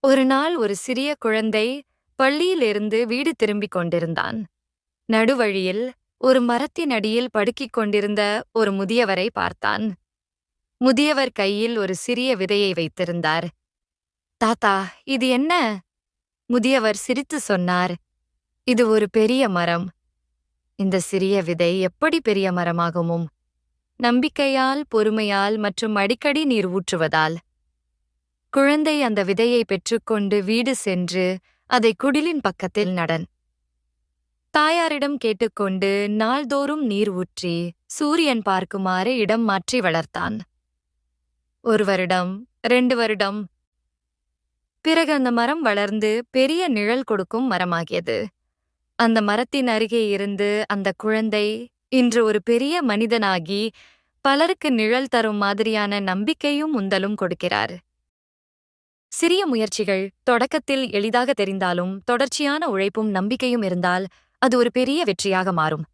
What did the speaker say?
ஒரு நாள் ஒரு சிறிய குழந்தை பள்ளியிலிருந்து வீடு திரும்பிக் கொண்டிருந்தான். நடுவழியில் ஒரு மரத்தின் அடியில் படுக்கிக் கொண்டிருந்த ஒரு முதியவரை பார்த்தான். முதியவர் கையில் ஒரு சிறிய விதையை வைத்திருந்தார். தாத்தா, இது என்ன? முதியவர் சிரித்து சொன்னார். இது ஒரு பெரிய மரம். இந்த சிறிய விதை எப்படி பெரிய மரமாகுமும்? நம்பிக்கையால், பொறுமையால் மற்றும் அடிக்கடி நீர் ஊற்றுவதால். குழந்தை அந்த விதையை பெற்றுக்கொண்டு வீடு சென்று அதை குடிலின் பக்கத்தில் நடன். தாயாரிடம் கேட்டுக்கொண்டு நாள்தோறும் நீர் ஊற்றி சூரியன் பார்க்குமாறு இடம் மாற்றி வளர்த்தான். 1 வருடம், 2 வருடம். பிறகு அந்த மரம் வளர்ந்து பெரிய நிழல் கொடுக்கும் மரமாகியது. அந்த மரத்தின் அருகே இருந்து அந்த குழந்தை இன்று ஒரு பெரிய மனிதனாகி பலருக்கு நிழல் தரும் மாதிரியான நம்பிக்கையும் உந்தலும் கொடுக்கிறார். சிறிய முயற்சிகள் தொடக்கத்தில் எளிதாக தெரிந்தாலும் தொடர்ச்சியான உழைப்பும் நம்பிக்கையும் இருந்தால் அது ஒரு பெரிய வெற்றியாக மாறும்.